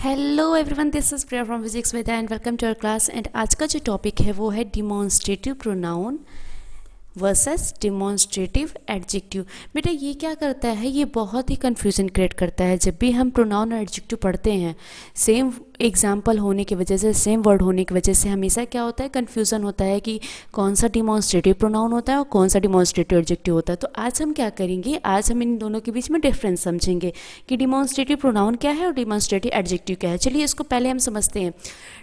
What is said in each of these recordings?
Hello everyone, this is Priya from physics with and welcome to our class. And आज का जो topic है वो है demonstrative pronoun versus demonstrative adjective. बेटा ये क्या करता है, ये बहुत ही कन्फ्यूज़न क्रिएट करता है। जब भी हम प्रोनाउन और एडजेक्टिव पढ़ते हैं, सेम एग्जाम्पल होने की वजह से, सेम वर्ड होने की वजह से हमेशा क्या होता है, कन्फ्यूज़न होता है कि कौन सा डिमॉन्स्ट्रेटिव प्रोनाउन होता है और कौन सा डिमॉन्स्ट्रेटिव एडजेक्टिव होता है। तो आज हम क्या करेंगे, आज हम इन दोनों के बीच में डिफरेंस समझेंगे कि डिमॉन्स्ट्रेटिव प्रोनाउन क्या है और डिमॉन्स्ट्रेटिव एडजेक्टिव क्या है। चलिए इसको पहले हम समझते हैं।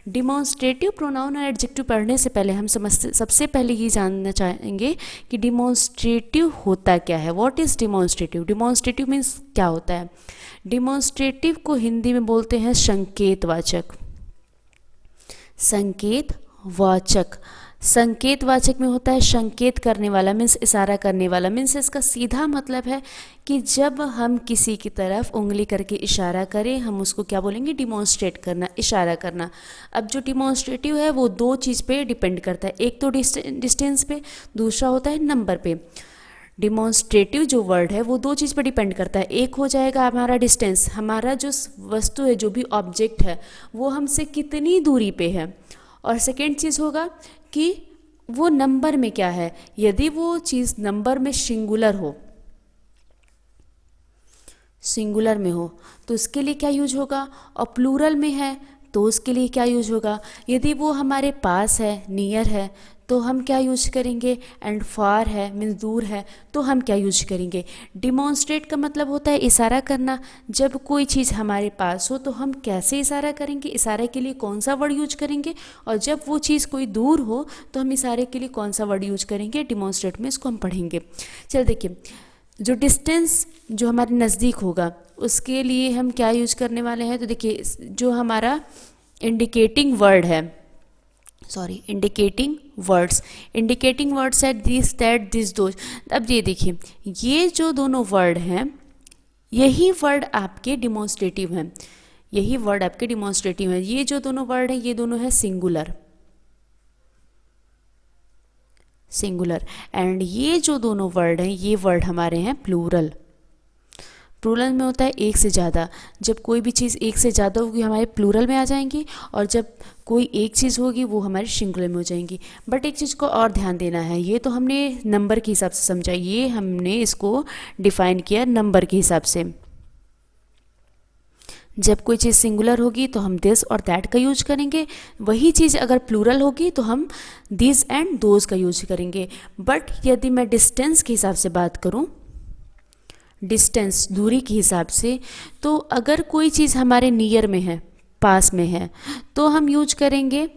डिमॉन्स्ट्रेटिव प्रोनाउन और एडजेक्टिव पढ़ने से पहले हम सबसे पहले ये जानना चाहेंगे कि डिमॉन्स्ट्रेटिव होता क्या है। What is demonstrative? Demonstrative means क्या होता है? डिमॉन्स्ट्रेटिव को हिंदी में बोलते हैं संकेतवाचक। संकेतवाचक, संकेतवाचक में होता है संकेत करने वाला, मीन्स इशारा करने वाला। मीन्स इसका सीधा मतलब है कि जब हम किसी की तरफ उंगली करके इशारा करें, हम उसको क्या बोलेंगे, डिमॉन्स्ट्रेट करना, इशारा करना। अब जो डिमॉन्स्ट्रेटिव है वो दो चीज़ पे डिपेंड करता है, एक तो डिस्टेंस पे, दूसरा होता है नंबर पे। डिमॉन्स्ट्रेटिव जो वर्ड है वो दो चीज़ पर डिपेंड करता है। एक हो जाएगा हमारा डिस्टेंस, हमारा जो वस्तु है, जो भी ऑब्जेक्ट है वो हमसे कितनी दूरी पे है। और सेकेंड चीज़ होगा कि वो नंबर में क्या है। यदि वो चीज़ नंबर में सिंगुलर हो, सिंगुलर में हो तो उसके लिए क्या यूज होगा, और प्लूरल में है तो उसके लिए क्या यूज होगा। यदि वो हमारे पास है, नियर है, तो हम क्या यूज करेंगे, एंड फार है मीन्स दूर है तो हम क्या यूज करेंगे। डिमॉन्स्ट्रेट का मतलब होता है इशारा करना। जब कोई चीज़ हमारे पास हो तो हम कैसे इशारा करेंगे, इशारे के लिए कौन सा वर्ड यूज करेंगे, और जब वो चीज़ कोई दूर हो तो हम इशारे के लिए कौन सा वर्ड यूज करेंगे। डिमॉन्स्ट्रेट में इसको हम पढ़ेंगे। चल देखिए, जो डिस्टेंस जो हमारे नज़दीक होगा उसके लिए हम क्या यूज करने वाले हैं। तो देखिए, जो हमारा इंडिकेटिंग वर्ड है, सॉरी इंडिकेटिंग वर्ड्स है दिस, दैट, दिस, दोज। अब ये देखिए, ये जो दोनों वर्ड हैं यही वर्ड आपके डिमॉन्स्ट्रेटिव हैं, यही वर्ड आपके डिमॉन्स्ट्रेटिव हैं। ये जो दोनों वर्ड हैं ये दोनों है सिंगुलर, सिंगुलर। एंड ये जो दोनों वर्ड हैं ये वर्ड हमारे हैं प्लूरल। प्लूरल में होता है एक से ज़्यादा। जब कोई भी चीज़ एक से ज़्यादा होगी हमारे प्लूरल में आ जाएंगी, और जब कोई एक चीज़ होगी वो हमारे सिंगुलर में हो जाएंगी। बट एक चीज़ को और ध्यान देना है, ये तो हमने नंबर के हिसाब से समझा, ये हमने इसको डिफाइन किया नंबर के हिसाब से। जब कोई चीज़ सिंगुलर होगी तो हम दिस और दैट का यूज करेंगे, वही चीज़ अगर प्लूरल होगी तो हम दिस एंड दोज का यूज करेंगे। बट यदि मैं डिस्टेंस के हिसाब से बात करूं, डिस्टेंस दूरी के हिसाब से, तो अगर कोई चीज़ हमारे नियर में है, पास में है, तो हम यूज करेंगे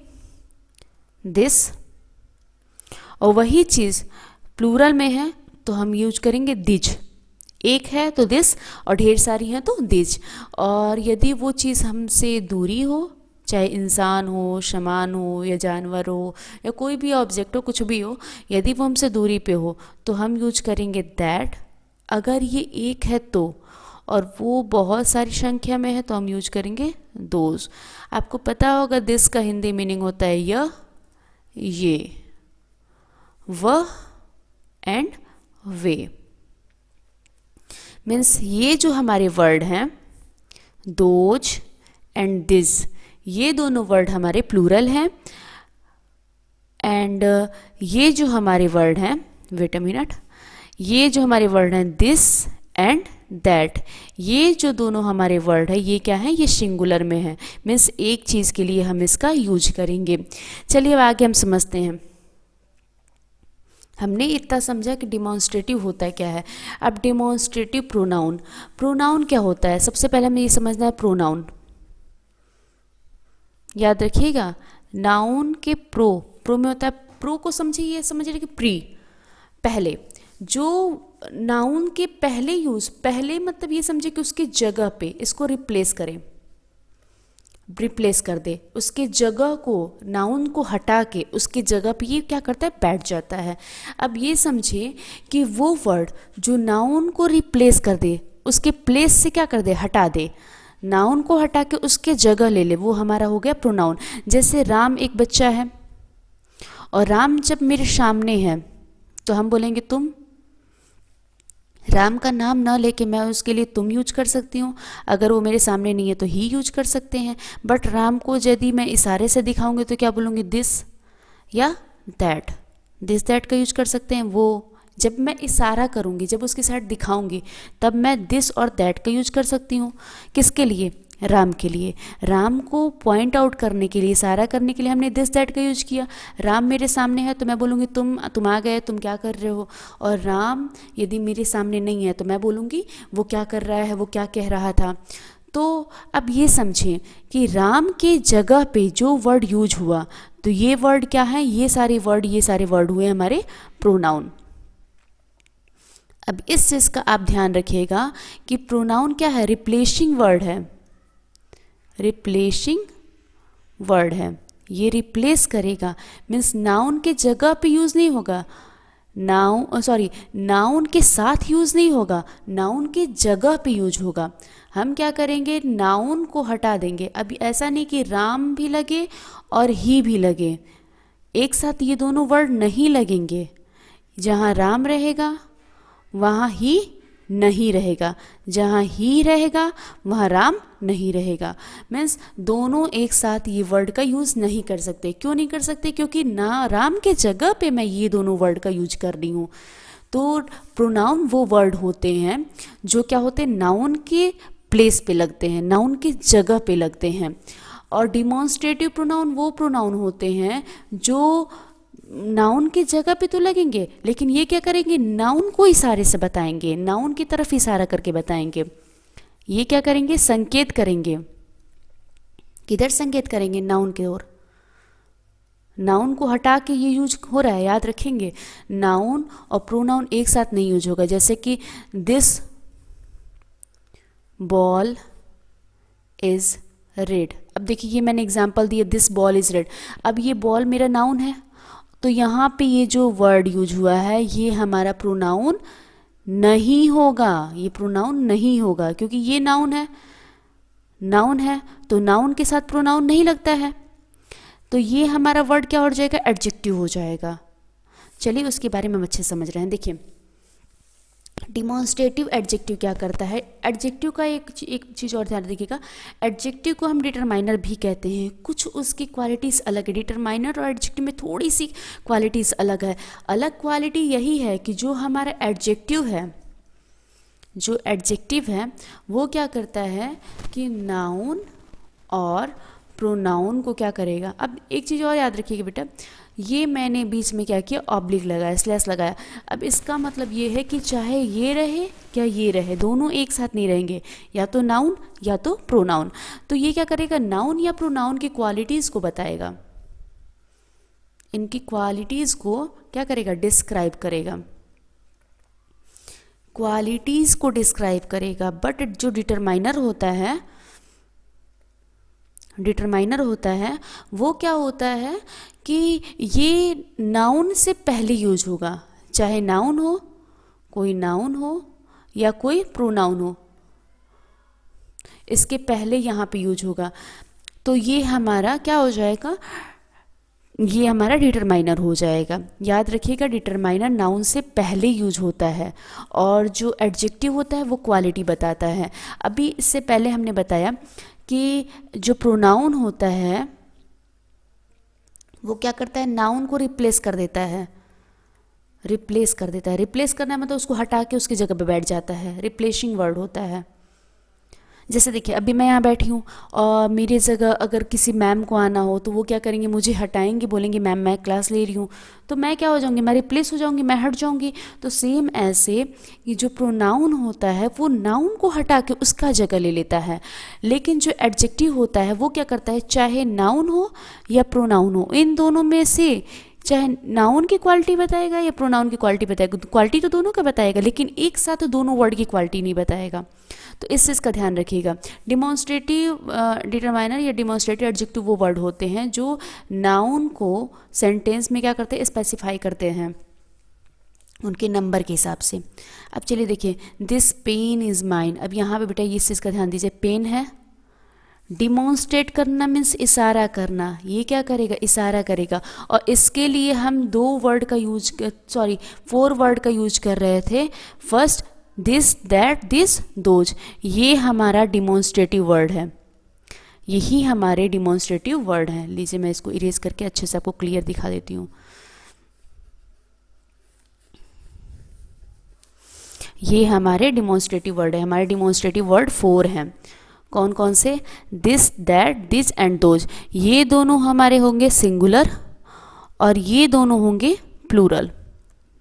दिस, और वही चीज़ प्लूरल में है तो हम यूज करेंगे दिज। एक है तो दिस और ढेर सारी हैं तो दिज। और यदि वो चीज़ हमसे दूरी हो, चाहे इंसान हो, सामान हो, या जानवर हो, या कोई भी ऑब्जेक्ट हो, कुछ भी हो, यदि वो हमसे दूरी पे हो तो हम यूज करेंगे दैट। अगर ये एक है तो, और वो बहुत सारी संख्या में है तो हम यूज करेंगे दोज। आपको पता होगा दिस का हिंदी मीनिंग होता है यह, ये, वह एंड वे। मीन्स ये जो हमारे वर्ड हैं दोज एंड दिस, ये दोनों वर्ड हमारे प्लूरल हैं। एंड ये जो हमारे वर्ड हैं, वेट अ मिनट, ये जो हमारे वर्ड हैं दिस एंड दैट, ये जो दोनों हमारे वर्ड है ये क्या है, ये सिंगुलर में है। मीन्स एक चीज़ के लिए हम इसका यूज करेंगे। चलिए अब आगे हम समझते हैं। हमने इतना समझा कि डिमॉन्स्ट्रेटिव होता है क्या है। अब डिमॉन्स्ट्रेटिव प्रोनाउन, प्रोनाउन क्या होता है, सबसे पहले हमें ये समझना है। प्रोनाउन याद रखिएगा, नाउन के प्रो में होता है, प्रो को समझिए, ये समझिए कि प्री, पहले। जो नाउन के पहले यूज, पहले मतलब ये समझिए कि उसकी जगह पे इसको रिप्लेस करें, रिप्लेस कर दे, उसके जगह को, नाउन को हटा के उसकी जगह पे ये क्या करता है, बैठ जाता है। अब ये समझिए कि वो वर्ड जो नाउन को रिप्लेस कर दे, उसके प्लेस से क्या कर दे, हटा दे, नाउन को हटा के उसके जगह ले ले, वो हमारा हो गया प्रोनाउन। जैसे राम एक बच्चा है, और राम जब मेरे सामने है तो हम बोलेंगे तुम, राम का नाम ना लेके मैं उसके लिए तुम यूज कर सकती हूँ, अगर वो मेरे सामने नहीं है तो ही यूज कर सकते हैं। बट राम को यदि मैं इशारे से दिखाऊंगी तो क्या बोलूँगी, दिस या दैट, दिस दैट का यूज कर सकते हैं। वो जब मैं इशारा करूँगी, जब उसके साइड दिखाऊंगी, तब मैं दिस और दैट का यूज कर सकती हूँ। किसके लिए, राम के लिए। राम को पॉइंट आउट करने के लिए, इशारा करने के लिए हमने दिस दैट का यूज किया। राम मेरे सामने है तो मैं बोलूँगी तुम आ गए, तुम क्या कर रहे हो। और राम यदि मेरे सामने नहीं है तो मैं बोलूँगी वो क्या कर रहा है, वो क्या कह रहा था। तो अब ये समझें कि राम के जगह पे जो वर्ड यूज हुआ, तो ये वर्ड क्या है, ये सारे वर्ड हुए हमारे प्रोनाउन। अब इस चीज़ का आप ध्यान रखिएगा कि प्रोनाउन क्या है, रिप्लेसिंग वर्ड है, रिप्लेसिंग वर्ड है। ये रिप्लेस करेगा, मीन्स नाउन के जगह पे यूज़ नहीं होगा, नाउन के साथ यूज़ नहीं होगा, नाउन के जगह पे यूज होगा। हम क्या करेंगे, नाउन को हटा देंगे। अभी ऐसा नहीं कि राम भी लगे और ही भी लगे, एक साथ ये दोनों वर्ड नहीं लगेंगे। जहाँ राम रहेगा वहाँ ही नहीं रहेगा, जहाँ ही रहेगा वहाँ राम नहीं रहेगा। मीन्स दोनों एक साथ ये वर्ड का यूज़ नहीं कर सकते। क्यों नहीं कर सकते, क्योंकि ना राम के जगह पे मैं ये दोनों वर्ड का यूज कर रही हूँ। तो प्रोनाउन वो वर्ड होते हैं जो क्या होते हैं, नाउन के प्लेस पे लगते हैं, नाउन की जगह पे लगते हैं। और डिमॉन्स्ट्रेटिव प्रोनाउन वो प्रोनाउन होते हैं जो नाउन की जगह पे तो लगेंगे, लेकिन ये क्या करेंगे, नाउन को इशारे से बताएंगे, नाउन की तरफ इशारा करके बताएंगे। ये क्या करेंगे, संकेत करेंगे। किधर संकेत करेंगे, नाउन की ओर। नाउन को हटा के ये यूज हो रहा है, याद रखेंगे। नाउन और प्रोनाउन एक साथ नहीं यूज होगा। जैसे कि दिस बॉल इज रेड। अब देखिए ये मैंने एग्जाम्पल दिया, दिस बॉल इज रेड। अब ये बॉल मेरा नाउन है, तो यहाँ पे ये जो वर्ड यूज हुआ है ये हमारा प्रोनाउन नहीं होगा, ये प्रोनाउन नहीं होगा, क्योंकि ये नाउन है तो नाउन के साथ प्रोनाउन नहीं लगता है, तो ये हमारा वर्ड क्या हो जाएगा, एडजेक्टिव हो जाएगा। चलिए उसके बारे में हम अच्छे समझ रहे हैं। देखिए डिमॉन्स्ट्रेटिव एडजेक्टिव क्या करता है, एडजेक्टिव का एक चीज़ और ध्यान रखिएगा, एडजेक्टिव को हम डिटरमाइनर भी कहते हैं। कुछ उसकी क्वालिटीज़ अलग है, डिटरमाइनर और एडजेक्टिव में थोड़ी सी क्वालिटीज़ अलग है। अलग क्वालिटी यही है कि जो हमारा एडजेक्टिव है, वो क्या करता है कि नाउन और प्रोनाउन को क्या करेगा। अब एक चीज़ और याद रखिएगा बेटा, ये मैंने बीच में क्या किया, ऑब्लिक लगाया, स्लैश लगाया। अब इसका मतलब ये है कि चाहे ये रहे या ये रहे, दोनों एक साथ नहीं रहेंगे, या तो नाउन या तो प्रोनाउन। तो ये क्या करेगा, नाउन या प्रोनाउन की क्वालिटीज़ को बताएगा, इनकी क्वालिटीज़ को क्या करेगा, डिस्क्राइब करेगा, क्वालिटीज़ को डिस्क्राइब करेगा। बट जो डिटरमाइनर होता है वो क्या होता है कि ये नाउन से पहले यूज होगा, चाहे नाउन हो, कोई नाउन हो या कोई प्रोनाउन हो, इसके पहले यहाँ पे यूज होगा। तो ये हमारा क्या हो जाएगा, ये हमारा डिटरमाइनर हो जाएगा। याद रखिएगा डिटरमाइनर नाउन से पहले यूज होता है, और जो एडजेक्टिव होता है वो क्वालिटी बताता है। अभी इससे पहले हमने बताया कि जो प्रोनाउन होता है वो क्या करता है, नाउन को रिप्लेस कर देता है, रिप्लेस करना मतलब उसको हटा के उसकी जगह पे बैठ जाता है, रिप्लेसिंग वर्ड होता है। जैसे देखिए अभी मैं यहाँ बैठी हूँ और मेरी जगह अगर किसी मैम को आना हो तो वो क्या करेंगे, मुझे हटाएंगे, बोलेंगे मैम मैं क्लास ले रही हूँ, तो मैं क्या हो जाऊँगी, मैं रिप्लेस हो जाऊँगी, मैं हट जाऊँगी। तो सेम ऐसे कि जो प्रोनाउन होता है वो नाउन को हटा के उसका जगह ले लेता है, लेकिन जो एडजेक्टिव होता है वो क्या करता है, चाहे नाउन हो या प्रोनाउन हो, इन दोनों में से चाहे नाउन की क्वालिटी बताएगा या प्रोनाउन की क्वालिटी बताएगा, क्वालिटी तो दोनों का बताएगा, लेकिन एक साथ दोनों वर्ड की क्वालिटी नहीं बताएगा। तो इस चीज़ का ध्यान रखिएगा। डिमॉन्स्ट्रेटिव डिटरमाइनर या डिमॉन्स्ट्रेटिव एडजेक्टिव वो वर्ड होते हैं जो नाउन को सेंटेंस में क्या करते हैं, स्पेसिफाई करते हैं उनके नंबर के हिसाब से। अब चलिए देखिए, दिस पेन इज़ माइन। अब यहाँ पे बेटा इस चीज़ का ध्यान दीजिए, पेन है, डिमॉन्स्ट्रेट करना मीन्स इशारा करना, ये क्या करेगा, इशारा करेगा। और इसके लिए हम 4 वर्ड का यूज कर रहे थे। First this that this those, ये हमारा डिमॉन्स्ट्रेटिव वर्ड है, यही हमारे डिमॉन्स्ट्रेटिव वर्ड हैं। लीजिए मैं इसको इरेज करके अच्छे से आपको क्लियर दिखा देती हूँ। ये हमारे डिमॉन्स्ट्रेटिव वर्ड है। हमारे डिमॉन्स्ट्रेटिव वर्ड 4 हैं। कौन कौन से? This that this and those, ये दोनों हमारे होंगे सिंगुलर और ये दोनों होंगे प्लूरल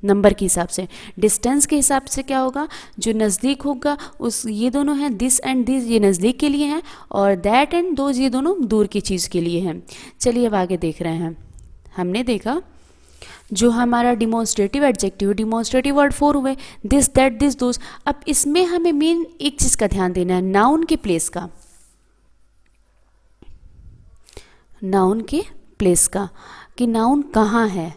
नंबर के हिसाब से। डिस्टेंस के हिसाब से क्या होगा, जो नज़दीक होगा उस, ये दोनों हैं दिस एंड दिस, ये नज़दीक के लिए हैं, और दैट एंड दोज ये दोनों दूर की चीज़ के लिए हैं। चलिए अब आगे देख रहे हैं। हमने देखा जो हमारा डिमॉन्स्ट्रेटिव एडजेक्टिव, डिमॉन्स्ट्रेटिव वर्ड 4 हुए, दिस दैट दिस दोज। अब इसमें हमें मेन एक चीज़ का ध्यान देना है, नाउन के प्लेस का, नाउन के प्लेस का, कि नाउन कहाँ है।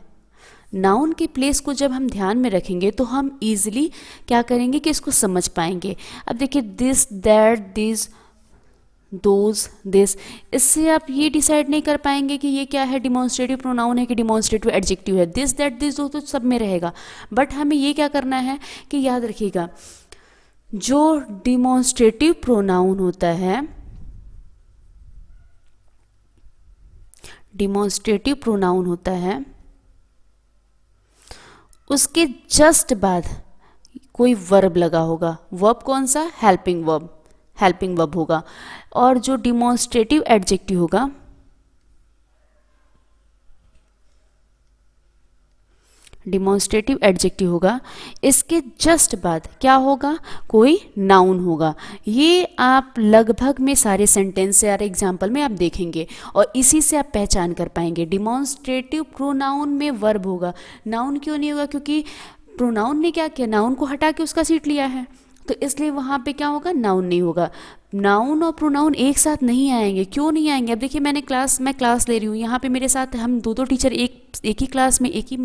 नाउन के प्लेस को जब हम ध्यान में रखेंगे तो हम इजीली क्या करेंगे कि इसको समझ पाएंगे। अब देखिए this that this those this, इससे आप ये डिसाइड नहीं कर पाएंगे कि ये क्या है, डिमॉन्स्ट्रेटिव प्रोनाउन है कि डिमॉन्स्ट्रेटिव एडजेक्टिव है। दिस दैट दिस दो तो सब में रहेगा, बट हमें ये क्या करना है कि याद रखिएगा जो डिमॉन्स्ट्रेटिव प्रोनाउन होता है, डिमॉन्स्ट्रेटिव प्रोनाउन होता है, उसके जस्ट बाद कोई वर्ब लगा होगा। वर्ब कौन सा? हेल्पिंग वर्ब, हेल्पिंग वर्ब होगा। और जो डिमॉन्स्ट्रेटिव एडजेक्टिव होगा, डिमॉन्स्ट्रेटिव एडजेक्टिव होगा, इसके जस्ट बाद क्या होगा? कोई नाउन होगा। ये आप लगभग में सारे सेंटेंस से और एग्जाम्पल में आप देखेंगे और इसी से आप पहचान कर पाएंगे। डिमॉन्स्ट्रेटिव प्रोनाउन में वर्ब होगा, नाउन क्यों नहीं होगा? क्योंकि प्रोनाउन ने क्या किया, नाउन को हटा के उसका सीट लिया है, तो इसलिए वहाँ पे क्या होगा? नाउन नहीं होगा। नाउन और प्रोनाउन एक साथ नहीं आएंगे। क्यों नहीं आएंगे? अब देखिए मैं क्लास ले रही हूँ, यहाँ पे मेरे साथ हम दो टीचर एक ही क्लास में एक ही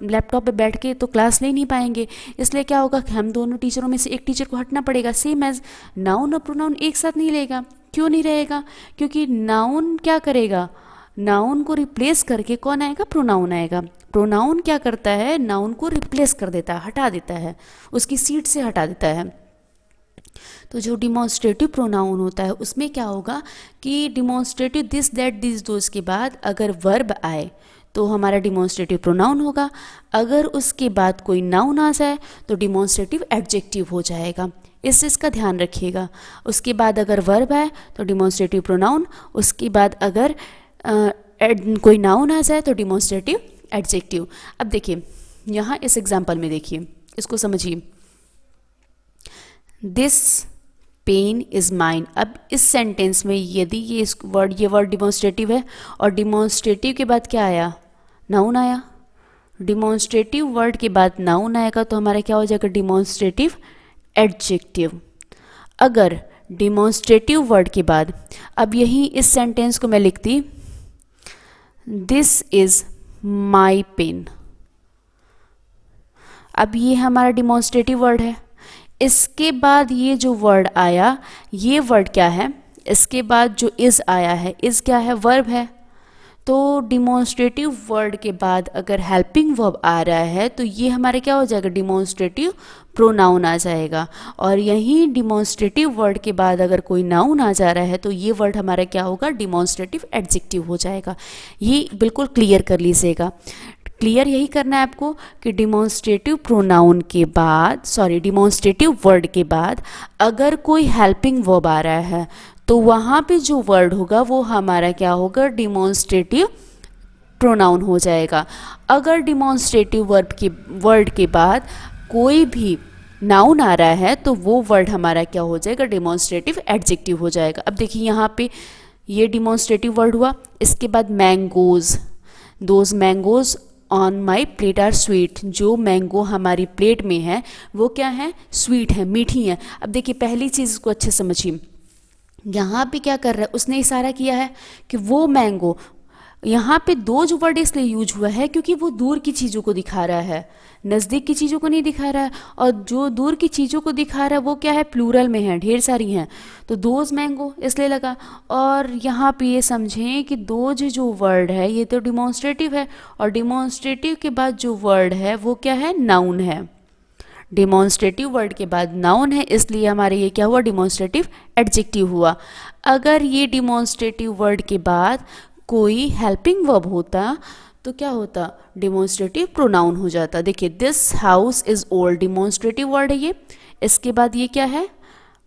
लैपटॉप पे बैठ के तो क्लास ले नहीं पाएंगे, इसलिए क्या होगा कि हम दोनों टीचरों में से एक टीचर को हटना पड़ेगा। सेम एज नाउन और प्रोनाउन एक साथ नहीं रहेगा। क्यों नहीं रहेगा? क्योंकि नाउन क्या करेगा, नाउन को रिप्लेस करके कौन आएगा? प्रोनाउन आएगा। प्रोनाउन क्या करता है? नाउन को रिप्लेस कर देता है, हटा देता है, उसकी सीट से हटा देता है। तो जो डिमॉन्स्ट्रेटिव प्रोनाउन होता है उसमें क्या होगा कि demonstrative this that this those के बाद अगर वर्ब आए तो हमारा डिमॉन्स्ट्रेटिव प्रोनाउन होगा। अगर उसके बाद कोई नाउन आ जाए तो डिमॉन्स्ट्रेटिव एडजेक्टिव हो जाएगा। इस चीज़ का ध्यान रखिएगा। उसके बाद अगर वर्ब आए तो डिमॉन्स्ट्रेटिव प्रोनाउन, उसके बाद अगर कोई नाउन आ जाए तो डिमॉन्स्ट्रेटिव एडजेक्टिव। अब देखिए यहाँ इस एग्जाम्पल में देखिए, इसको समझिए। This pen is mine. अब इस सेंटेंस में यदि ये वर्ड डिमॉन्स्ट्रेटिव है और डिमॉन्स्ट्रेटिव के बाद क्या आया? नाउन आया। डिमॉन्स्ट्रेटिव वर्ड के बाद नाउन आएगा तो हमारा क्या हो जाएगा? Demonstrative adjective. अगर डिमॉन्स्ट्रेटिव वर्ड के बाद, अब यहीं इस सेंटेंस को मैं लिखती दिस इज़ माई पेन। अब ये हमारा डिमॉन्स्ट्रेटिव वर्ड है। इसके बाद ये जो वर्ड आया, ये वर्ड क्या है? इसके बाद जो इज़ आया है, इज़ क्या है? वर्ब है। तो डिमॉन्स्ट्रेटिव वर्ड के बाद अगर हेल्पिंग वर्ब आ रहा है तो ये हमारे क्या हो जाएगा? डिमॉन्स्ट्रेटिव प्रोनाउन आ जाएगा। और यहीं डिमॉन्स्ट्रेटिव वर्ड के बाद अगर कोई नाउन आ जा रहा है तो ये वर्ड हमारा क्या होगा? डिमॉन्स्ट्रेटिव एडजेक्टिव हो जाएगा। ये बिल्कुल क्लियर कर लीजिएगा। क्लियर यही करना है आपको कि डिमॉन्स्ट्रेटिव प्रोनाउन के बाद, डिमॉन्स्ट्रेटिव वर्ड के बाद अगर कोई हेल्पिंग वर्ब आ रहा है तो वहाँ पे जो वर्ड होगा वो हमारा क्या होगा? डिमॉन्स्ट्रेटिव प्रोनाउन हो जाएगा। अगर डिमॉन्स्ट्रेटिव वर्ड के बाद कोई भी नाउन आ रहा है तो वो वर्ड हमारा क्या हो जाएगा? डिमॉन्स्ट्रेटिव एडजेक्टिव हो जाएगा। अब देखिए यहाँ पे ये डिमॉन्स्ट्रेटिव वर्ड हुआ, इसके बाद mangoes, those mangoes on my plate are sweet. जो मैंगो हमारी प्लेट में है वो क्या है? स्वीट है, मीठी है। अब देखिए पहली चीज़ को अच्छे समझिए, यहाँ पे क्या कर रहा है? उसने इशारा किया है कि वो मैंगो, यहाँ पे दो जो वर्ड इसलिए यूज हुआ है क्योंकि वो दूर की चीज़ों को दिखा रहा है, नज़दीक की चीज़ों को नहीं दिखा रहा है। और जो दूर की चीज़ों को दिखा रहा है वो क्या है? प्लूरल में है, ढेर सारी हैं, तो दोज मैंगो इसलिए लगा। और यहाँ पे ये समझें कि दोज जो वर्ड है ये तो डिमॉन्स्ट्रेटिव है और डिमॉन्स्ट्रेटिव के बाद जो वर्ड है वो क्या है? नाउन है। डिमॉन्स्ट्रेटिव वर्ड के बाद नाउन है, इसलिए हमारे ये क्या हुआ, डिमॉन्स्ट्रेटिव एडजेक्टिव हुआ। अगर ये डिमॉन्स्ट्रेटिव वर्ड के बाद कोई हेल्पिंग वर्ब होता तो क्या होता, डिमॉन्स्ट्रेटिव प्रोनाउन हो जाता। देखिए this house is old, demonstrative word है ये, इसके बाद ये क्या है,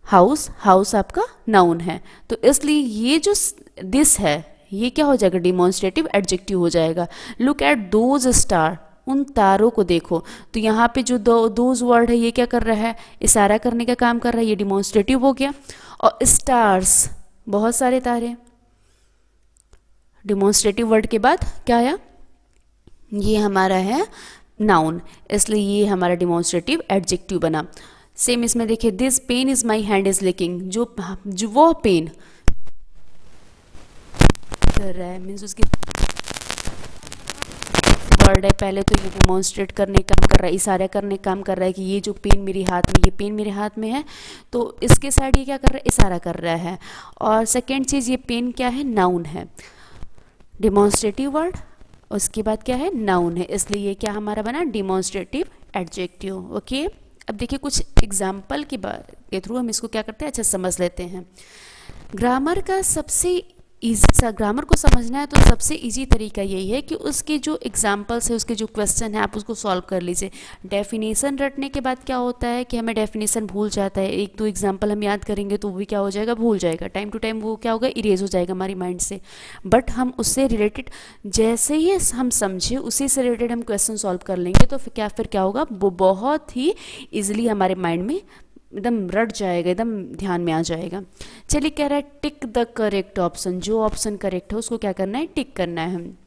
हाउस, हाउस आपका नाउन है, तो इसलिए ये जो दिस है ये क्या हो जाएगा, डिमॉन्स्ट्रेटिव एडजेक्टिव हो जाएगा। लुक एट दोज स्टार, उन तारों को देखो, तो यहाँ पे जो दोज वर्ड है ये क्या कर रहा है, इशारा करने का काम कर रहा है, ये डिमॉन्स्ट्रेटिव हो गया। और स्टार्स, बहुत सारे तारे, डिमॉन्स्ट्रेटिव वर्ड के बाद क्या आया, ये हमारा है नाउन, इसलिए ये हमारा डिमॉन्स्ट्रेटिव एडजेक्टिव बना। सेम इसमें देखिए this pen is my hand is licking, जो वो पेन कर रहा है मीन्स उसकी वर्ड है, पहले तो ये डिमॉन्स्ट्रेट करने काम कर रहा है, इशारा करने काम कर रहा है कि ये जो पेन मेरे हाथ में, ये पेन मेरे हाथ में है, तो इसके साइड ये क्या कर रहा है, इशारा कर रहा है। और सेकेंड चीज़, ये पेन क्या है, नाउन है, डिमॉन्स्ट्रेटिव वर्ड, उसके बाद क्या है, नाउन है, इसलिए ये क्या हमारा बना, डिमॉन्स्ट्रेटिव एडजेक्टिव। ओके, अब देखिए कुछ एग्जाम्पल के थ्रू हम इसको क्या करते हैं, अच्छा समझ लेते हैं। ग्रामर का सबसे ईजी, ग्रामर को समझना है तो सबसे इजी तरीका यही है कि उसके जो एग्जाम्पल्स है, उसके जो क्वेश्चन है, आप उसको सॉल्व कर लीजिए। डेफिनेशन रटने के बाद क्या होता है कि हमें डेफिनेशन भूल जाता है, एक दो एग्जाम्पल हम याद करेंगे तो वो भी क्या हो जाएगा, भूल जाएगा, टाइम टू टाइम वो क्या होगा, इरेज हो जाएगा हमारी माइंड से। बट हम उससे रिलेटेड जैसे ही हम समझे उसी से रिलेटेड हम क्वेश्चन सॉल्व कर लेंगे, तो फिर क्या होगा, वो बहुत ही ईजिली हमारे माइंड में एकदम रट जाएगा, एकदम ध्यान में आ जाएगा। चलिए कह रहा है टिक द करेक्ट ऑप्शन, जो ऑप्शन करेक्ट है उसको क्या करना है, टिक करना है। हम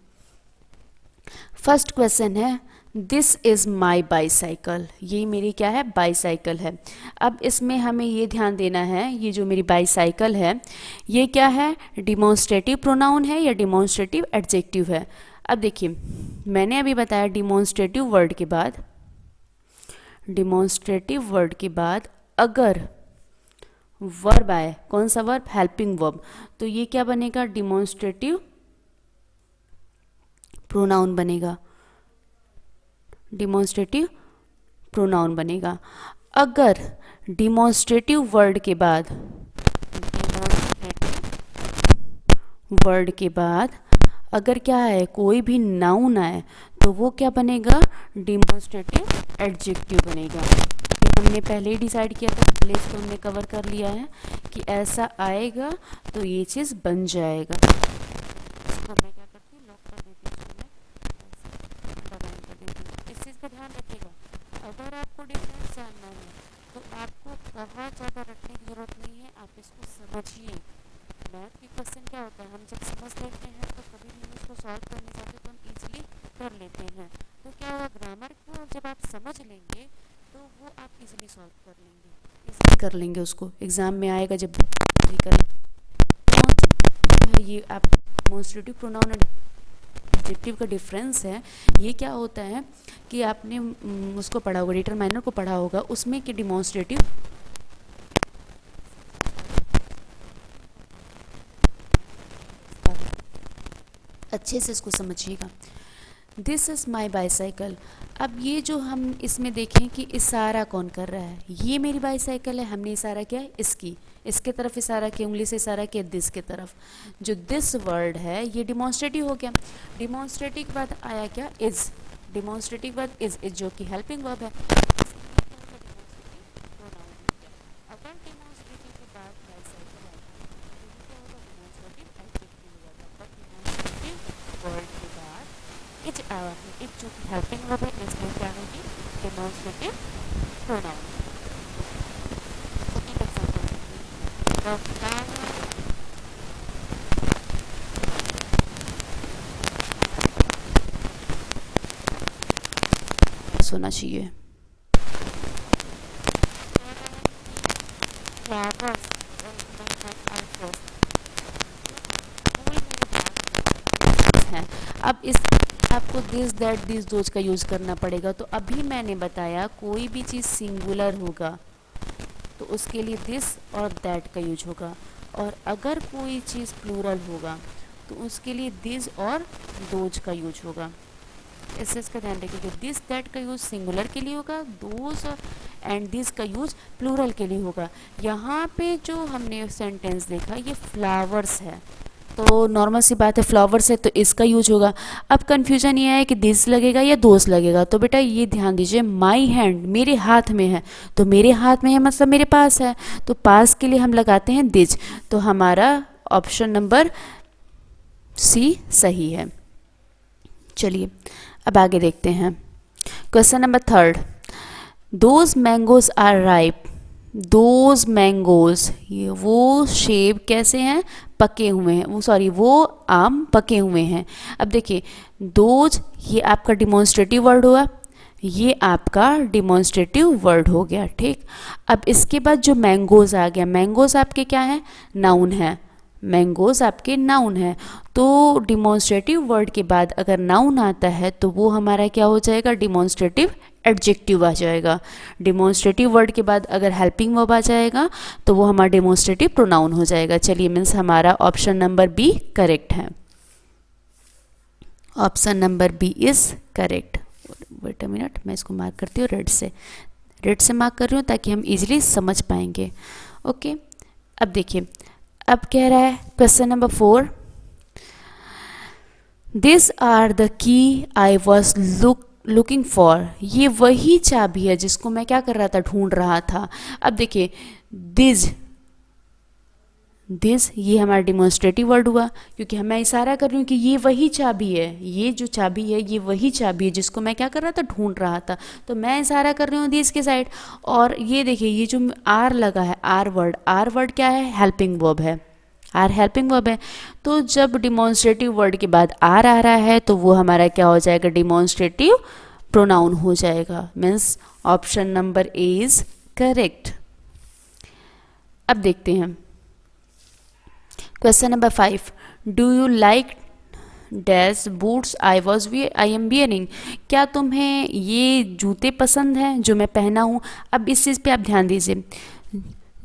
फर्स्ट क्वेश्चन है दिस इज़ माई बाईसाइकिल, ये मेरी क्या है, बाईसाइकिल है। अब इसमें हमें ये ध्यान देना है, ये जो मेरी बाईसाइकिल है ये क्या है, डिमॉन्स्ट्रेटिव प्रोनाउन है या डिमॉन्स्ट्रेटिव एडजेक्टिव है। अब देखिए मैंने अभी बताया डिमॉन्स्ट्रेटिव वर्ड के बाद, डिमॉन्स्ट्रेटिव वर्ड के बाद अगर वर्ब आए, कौन सा वर्ब, हेल्पिंग वर्ब, तो ये क्या बनेगा, डिमॉन्स्ट्रेटिव प्रोनाउन बनेगा, डिमॉन्स्ट्रेटिव प्रोनाउन बनेगा। अगर डिमॉन्स्ट्रेटिव वर्ड के बाद, वर्ड के बाद अगर क्या है, कोई भी नाउन आए तो वो क्या बनेगा, डिमॉन्स्ट्रेटिव एडजेक्टिव बनेगा। हमने पहले ही डिसाइड किया था, पहले इसको हमने कवर कर लिया है कि ऐसा आएगा तो ये चीज़ बन जाएगा। इसको मैं क्या करती हूँ, लॉक कर देती हूँ, डबल कर देती हूँ। इस चीज़ का ध्यान रखिएगा, अगर आपको डिफरेंस जानना है तो आपको बहुत ज़्यादा रखने की जरूरत नहीं है, आप इसको समझिए। मैथ की क्वेश्चन क्या होता है, हम जब समझ लेते हैं तो कभी भी हम इसको सॉल्व करने जाते तो हम इजीली कर लेते हैं। तो क्या होगा, ग्रामर को जब आप समझ लेंगे तो वो आप इजीली सॉल्व कर लेंगे, इजीली कर लेंगे, उसको एग्जाम में आएगा जब कर। ये आप डिमॉन्स्ट्रेटिव प्रोनाउन और एडजेक्टिव का डिफरेंस है, ये क्या होता है कि आपने उसको पढ़ा होगा, डिटरमाइनर को पढ़ा होगा, उसमें कि डिमॉन्स्ट्रेटिव अच्छे से इसको समझिएगा। दिस इज़ माई बाईसाइकिल, अब ये जो हम इसमें देखें कि इशारा कौन कर रहा है, ये मेरी बाईसाइकिल है, हमने इशारा किया इसकी, इसके तरफ इशारा किया, उंगली से इशारा किया दिस के तरफ। जो दिस वर्ड है ये डिमॉन्स्ट्रेटिव हो गया। डिमॉन्स्ट्रेटिव के बाद आया क्या, इज़, डिमॉन्स्ट्रेटिव के बाद इज़ जो कि हेल्पिंग वर्ब है। जो कि हेल्पिंग वर्ब है, इसमें क्या होगी, डिमॉन्स्ट्रेटिव प्रोनाउन। होना चाहिए। अब इस आपको दिस दैट दिस दोज का यूज़ करना पड़ेगा। तो अभी मैंने बताया कोई भी चीज़ सिंगुलर होगा तो उसके लिए दिस और दैट का यूज होगा, और अगर कोई चीज़ प्लूरल होगा तो उसके लिए दिस और दोज का यूज होगा। इस चीज़ का ध्यान रखिएगा, दिस दैट का यूज सिंगुलर के लिए होगा, दोज एंड दिस का यूज प्लूरल के लिए होगा। यहाँ पे जो हमने सेंटेंस देखा ये फ्लावर्स है, तो नॉर्मल सी बात है फ्लावर्स है तो इसका यूज होगा। अब कन्फ्यूजन ये है कि दिस लगेगा या दोस लगेगा, तो बेटा ये ध्यान दीजिए, माई हैंड मेरे हाथ में है, तो मेरे हाथ में है मतलब मेरे पास है, तो पास के लिए हम लगाते हैं दिस, तो हमारा ऑप्शन नंबर सी सही है। चलिए अब आगे देखते हैं। Question number 3, those mangoes are ripe, those mangoes, ये वो सेब कैसे हैं, पके हुए हैं, वो सॉरी वो आम पके हुए हैं। अब देखिए दोज ये आपका डिमॉन्स्ट्रेटिव वर्ड हुआ, ये आपका डिमॉन्स्ट्रेटिव वर्ड हो गया, ठीक। अब इसके बाद जो मैंगोज आ गया, मैंगोज आपके क्या है, नाउन है, मैंगोज आपके नाउन है, तो डिमॉन्स्ट्रेटिव वर्ड के बाद अगर नाउन आता है तो वो हमारा क्या हो जाएगा, डिमॉन्स्ट्रेटिव एडजेक्टिव आ जाएगा। डिमॉन्स्ट्रेटिव वर्ड के बाद अगर हेल्पिंग वर्ब आ जाएगा तो वो हमारा डिमॉन्स्ट्रेटिव प्रोनाउन हो जाएगा। चलिए मीन्स हमारा ऑप्शन नंबर बी करेक्ट है, option number B is correct. Wait a minute, मैं इसको मार्क करती हूँ रेड से मार्क कर रही हूँ ताकि हम इजीली समझ पाएंगे। ओके अब देखिए, अब कह रहा है question number 4, this are the key I was looking for, ये वही चाबी है जिसको मैं क्या कर रहा था, ढूंढ रहा था। अब देखिए दिस ये हमारा डिमॉन्स्ट्रेटिव वर्ड हुआ, क्योंकि मैं इशारा कर रही हूँ कि ये वही चाबी है, ये जो चाबी है ये वही चाबी है जिसको मैं क्या कर रहा था, ढूंढ रहा था, तो मैं इशारा कर रही हूँ दिस के साइड। और ये देखिए ये जो आर लगा है, आर वर्ड क्या है, हेल्पिंग वर्ब है, आर हेल्पिंग वर्ब है, तो जब डिमॉन्स्ट्रेटिव वर्ड के बाद आर आ रहा है तो वो हमारा क्या हो जाएगा, डिमॉन्स्ट्रेटिव प्रोनाउन हो जाएगा। Means option number A is correct. अब देखते हैं question number 5, do you like dash boots I am wearing, क्या तुम्हें ये जूते पसंद हैं जो मैं पहना हूँ। अब इस चीज़ पे आप ध्यान दीजिए,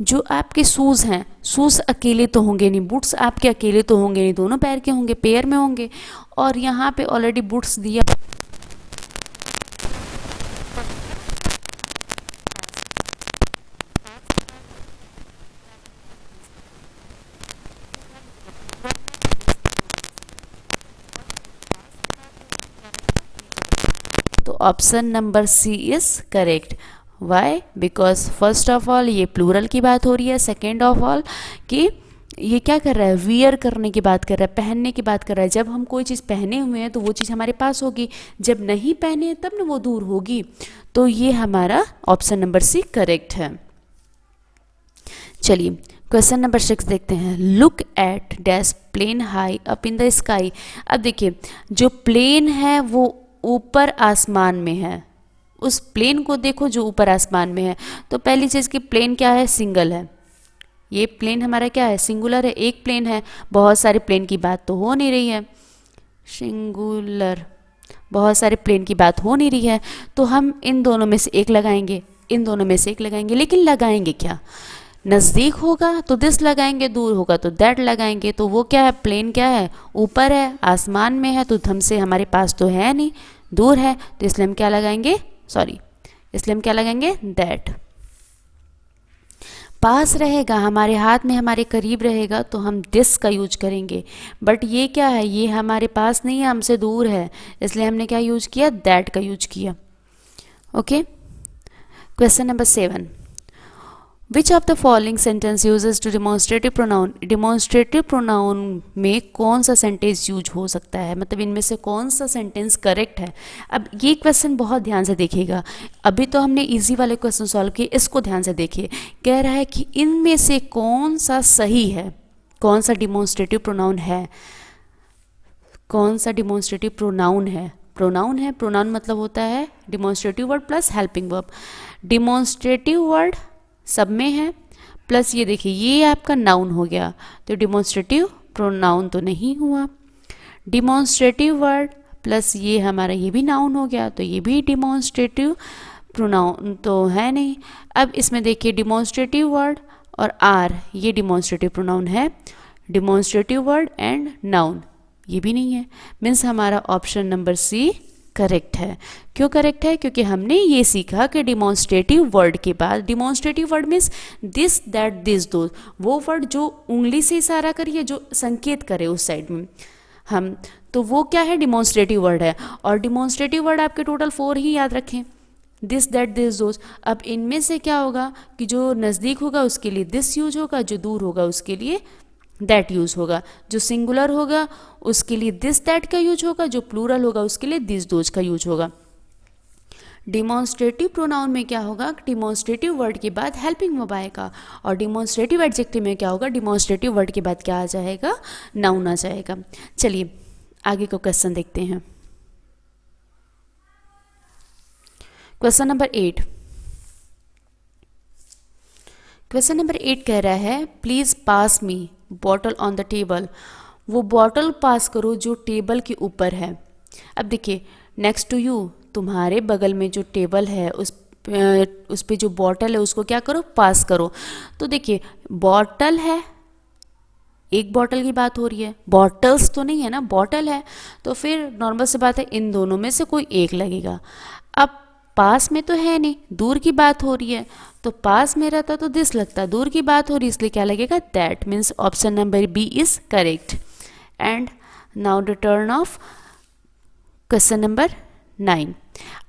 जो आपके शूज़ हैं, शूज़ अकेले तो होंगे नहीं, बूट्स आपके अकेले तो होंगे नहीं, दोनों पैर के होंगे, पेयर में होंगे, और यहाँ पे ऑलरेडी बूट्स दिया, तो option number C is correct. Why, because first of all ये प्लूरल की बात हो रही है, सेकेंड ऑफ ऑल कि ये क्या कर रहा है, वियर करने की बात कर रहा है, पहनने की बात कर रहा है। जब हम कोई चीज़ पहने हुए हैं तो वो चीज़ हमारे पास होगी, जब नहीं पहने तब ना वो दूर होगी, तो ये हमारा ऑप्शन नंबर सी करेक्ट है। चलिए क्वेश्चन नंबर 6 देखते हैं, look at dash plane high up in the sky. अब देखिए जो प्लेन है वो ऊपर आसमान में है, उस प्लेन को देखो जो ऊपर आसमान में है। तो पहली चीज़ की प्लेन क्या है, सिंगल है, ये प्लेन हमारा क्या है, सिंगुलर है, एक प्लेन है, बहुत सारे प्लेन की बात तो हो नहीं रही है, सिंगुलर, बहुत सारे प्लेन की बात हो नहीं रही है, तो हम इन दोनों में से एक लगाएंगे, इन दोनों में से एक लगाएंगे, लेकिन लगाएंगे क्या, नज़दीक होगा तो दिस लगाएंगे, दूर होगा तो दैट लगाएंगे। तो वो क्या है, प्लेन क्या है, ऊपर है, आसमान में है, तो हमसे हमारे पास तो है नहीं, दूर है, तो इसलिए हम क्या लगाएंगे, इसलिए हम क्या लगाएंगे, दैट। पास रहेगा, हमारे हाथ में, हमारे करीब रहेगा तो हम दिस का यूज करेंगे, बट ये क्या है, ये हमारे पास नहीं है, हमसे दूर है, इसलिए हमने क्या यूज किया, दैट का यूज किया। Okay question number 7, which of the following sentence uses two demonstrative pronoun, demonstrative pronoun में कौन सा सेंटेंस यूज हो सकता है, मतलब इनमें से कौन सा सेंटेंस करेक्ट है। अब ये क्वेश्चन बहुत ध्यान से देखिएगा, अभी तो हमने इजी वाले क्वेश्चन सॉल्व किए, इसको ध्यान से देखिए, कह रहा है कि इनमें से कौन सा सही है, कौन सा डिमॉन्स्ट्रेटिव प्रोनाउन है, कौन सा डिमॉन्स्ट्रेटिव प्रोनाउन है, प्रोनाउन है, प्रोनाउन मतलब होता है demonstrative word plus helping verb, demonstrative word सब में है, प्लस ये देखिए ये आपका नाउन हो गया, तो डिमॉन्स्ट्रेटिव प्रोनाउन तो नहीं हुआ, डिमॉन्स्ट्रेटिव वर्ड प्लस ये हमारा ये भी नाउन हो गया, तो ये भी डिमॉन्स्ट्रेटिव प्रोनाउन तो है नहीं। अब इसमें देखिए डिमॉन्स्ट्रेटिव वर्ड और आर, ये डिमॉन्स्ट्रेटिव प्रोनाउन है, डिमॉन्स्ट्रेटिव वर्ड एंड नाउन ये भी नहीं है, मीन्स हमारा ऑप्शन नंबर सी करेक्ट है। क्यों करेक्ट है? क्योंकि हमने ये सीखा कि डिमॉन्स्ट्रेटिव वर्ड के बाद, demonstrative word means this that this दो, वो वर्ड जो उंगली से इशारा करिए, जो संकेत करे उस साइड में हम, तो वो क्या है? डिमॉन्स्ट्रेटिव वर्ड है। और डिमॉन्स्ट्रेटिव वर्ड आपके टोटल 4 ही याद रखें, दिस दैट दिस दोज। अब इनमें से क्या होगा कि जो नज़दीक होगा उसके लिए दिस यूज होगा, जो दूर होगा उसके लिए दैट यूज होगा, जो सिंगुलर होगा उसके लिए दिस दैट का यूज होगा, जो प्लूरल होगा उसके लिए दिस दोज का यूज होगा। डिमॉन्स्ट्रेटिव प्रोनाउन में क्या होगा? डिमॉन्स्ट्रेटिव वर्ड के बाद हेल्पिंग वर्ब आएगा। और डिमॉन्स्ट्रेटिव एडजेक्टिव में क्या होगा? डिमॉन्स्ट्रेटिव वर्ड के बाद क्या आ जाएगा? नाउन आ जाएगा। चलिए आगे को क्वेश्चन देखते हैं। Question number 8। क्वेश्चन नंबर 8 कह रहा है please pass me bottle on the table. वो बॉटल पास करो जो टेबल के ऊपर है। अब देखिए, नेक्स्ट टू यू, तुम्हारे बगल में जो टेबल है उस पे जो बॉटल है उसको क्या करो? पास करो। तो देखिए बॉटल है, एक बॉटल की बात हो रही है, बॉटल्स तो नहीं है ना, बॉटल है, तो फिर नॉर्मल सी बात है इन दोनों में से कोई एक लगेगा। अब पास में तो है नहीं, दूर की बात हो रही है, तो पास में रहता तो दिस लगता, दूर की बात हो रही है इसलिए क्या लगेगा? That. Means option number B is correct. And now the turn of question number 9।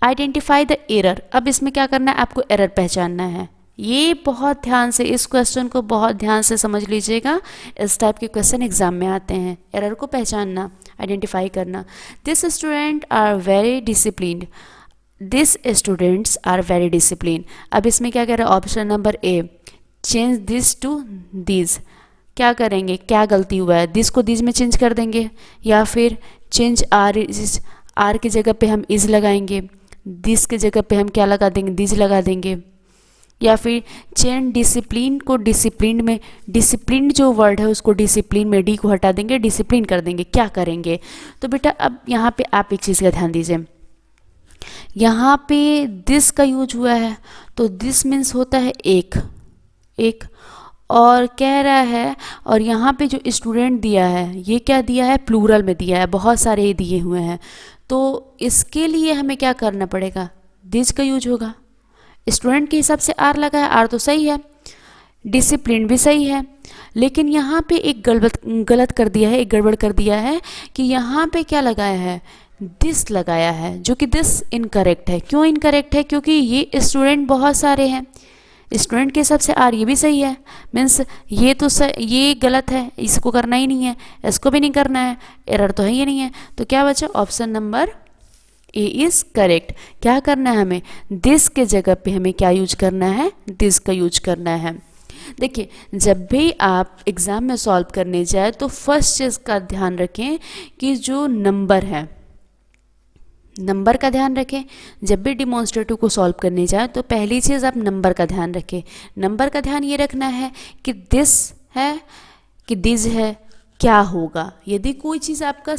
Identify the error. अब इसमें क्या करना है? आपको एरर पहचानना है। ये बहुत ध्यान से, इस क्वेश्चन को बहुत ध्यान से समझ लीजिएगा, इस टाइप के क्वेश्चन एग्जाम में आते हैं। एरर को पहचानना, आइडेंटिफाई करना। This student are very disciplined. This students are very discipline. अब इसमें क्या कह रहा है? Option number A, change this to this. क्या करेंगे? क्या गलती हुआ है? दिस को दिस में चेंज कर देंगे, या फिर चेंज आर, आर की जगह पे हम इज लगाएंगे, दिस की जगह पे हम क्या लगा देंगे? दिस लगा देंगे, या फिर चेंज डिसिप्लिन को डिसिप्लिन में, डिसिप्लिन जो वर्ड है उसको डिसिप्लिन में डी को हटा देंगे, डिसिप्लिन कर देंगे। क्या करेंगे? तो बेटा अब यहाँ पे आप एक चीज़ का ध्यान दीजिए, यहाँ पे दिस का यूज हुआ है, तो दिस मीन्स होता है एक, एक, और कह रहा है, और यहाँ पे जो स्टूडेंट दिया है ये क्या दिया है? प्लूरल में दिया है, बहुत सारे दिए हुए हैं, तो इसके लिए हमें क्या करना पड़ेगा? दिस का यूज होगा। स्टूडेंट के हिसाब से आर लगा है, आर तो सही है, डिसिप्लिन भी सही है, लेकिन यहाँ पे एक गलत कर दिया है, एक गड़बड़ कर दिया है कि यहाँ पे क्या लगाया है? दिस लगाया है, जो कि दिस इनकरेक्ट है। क्यों इनकरेक्ट है? क्योंकि ये स्टूडेंट बहुत सारे हैं, स्टूडेंट के हिसाब से आर ये भी सही है, मीन्स ये तो ये गलत है, इसको करना ही नहीं है, इसको भी नहीं करना है, एरर तो है ही नहीं है, तो क्या बचा? Option number A is correct. क्या करना है हमें? दिस के जगह पे हमें क्या यूज करना है? दिस का यूज करना है। देखिए जब भी आप एग्ज़ाम में सॉल्व करने जाए तो फर्स्ट चीज़ का ध्यान रखें कि जो नंबर है, नंबर का ध्यान रखें। जब भी डिमॉन्स्ट्रेटिव को सॉल्व करने जाए तो पहली चीज़ आप नंबर का ध्यान रखें। नंबर का ध्यान ये रखना है कि दिस है कि दिस है, क्या होगा। यदि कोई चीज़ आपका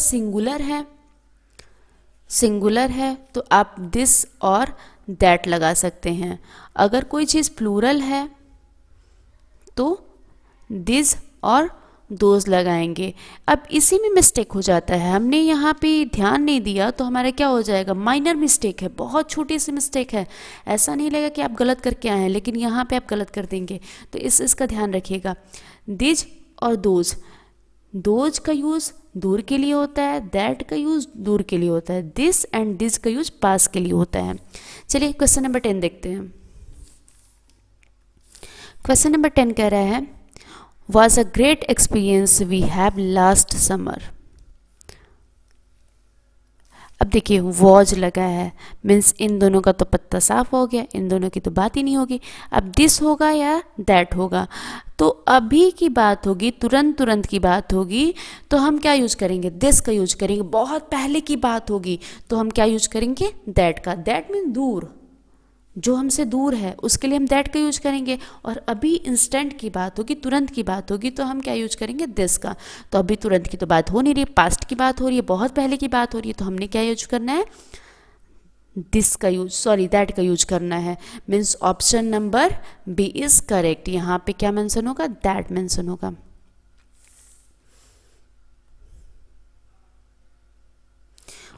सिंगुलर है तो आप दिस और दैट लगा सकते हैं। अगर कोई चीज़ प्लूरल है तो दिस और दोज लगाएंगे। अब इसी में मिस्टेक हो जाता है, हमने यहाँ पे ध्यान नहीं दिया तो हमारा क्या हो जाएगा? माइनर मिस्टेक है, बहुत छोटी सी मिस्टेक है, ऐसा नहीं लगेगा कि आप गलत करके आए हैं, लेकिन यहाँ पे आप गलत कर देंगे, तो इसका ध्यान रखिएगा। दिज और दोज, दोज का यूज़ दूर के लिए होता है, दैट का यूज़ दूर के लिए होता है, दिस एंड दिस का यूज पास के लिए होता है। चलिए क्वेश्चन नंबर 10 देखते हैं। क्वेश्चन नंबर 10 कह रहा है was a great experience we have last summer। अब देखिए वॉज लगा है, मीन्स इन दोनों का तो पत्ता साफ हो गया, इन दोनों की तो बात ही नहीं होगी। अब दिस होगा या दैट होगा, तो अभी की बात होगी, तुरंत की बात होगी, तो हम क्या यूज करेंगे? दिस का यूज करेंगे। बहुत पहले की बात होगी तो हम क्या यूज करेंगे? दैट का। दैट मीन दूर, जो हमसे दूर है उसके लिए हम दैट का यूज करेंगे। और अभी इंस्टेंट की बात होगी, तुरंत की बात होगी, तो हम क्या यूज करेंगे? दिस का। तो अभी तुरंत की तो बात हो नहीं रही, पास्ट की बात हो रही है, बहुत पहले की बात हो रही है, तो हमने क्या यूज करना है? दिस का यूज, सॉरी दैट का यूज करना है। Means option number B is correct. यहाँ पे क्या मेंशन होगा? दैट मेंशन होगा।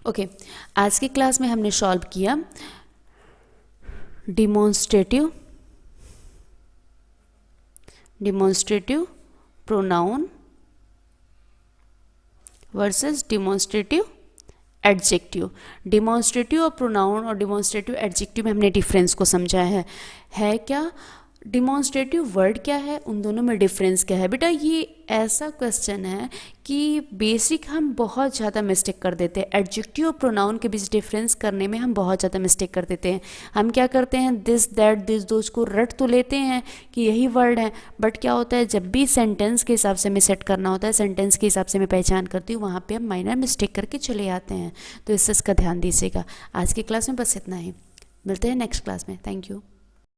ओके, आज की क्लास में हमने सॉल्व किया demonstrative pronoun versus demonstrative adjective. Demonstrative और प्रोनाउन और डिमॉन्स्ट्रेटिव एडजेक्टिव में हमने डिफरेंस को समझा है क्या डिमॉन्स्ट्रेटिव वर्ड क्या है, उन दोनों में डिफरेंस क्या है। बेटा ये ऐसा क्वेश्चन है कि बेसिक हम बहुत ज़्यादा मिस्टेक कर देते हैं, एडजेक्टिव और प्रोनाउन के बीच डिफरेंस करने में हम बहुत ज़्यादा मिस्टेक कर देते हैं। हम क्या करते हैं, दिस दैट दिस दोज को रट तो लेते हैं कि यही वर्ड है, बट क्या होता है जब भी सेंटेंस के हिसाब से हमें सेट करना होता है, सेंटेंस के हिसाब से मैं पहचान करती हूँ, वहाँ पर हम माइनर मिस्टेक करके चले आते हैं। तो इससे इसका ध्यान दीजिएगा। आज की क्लास में बस इतना ही, मिलते हैं नेक्स्ट क्लास में। Thank you.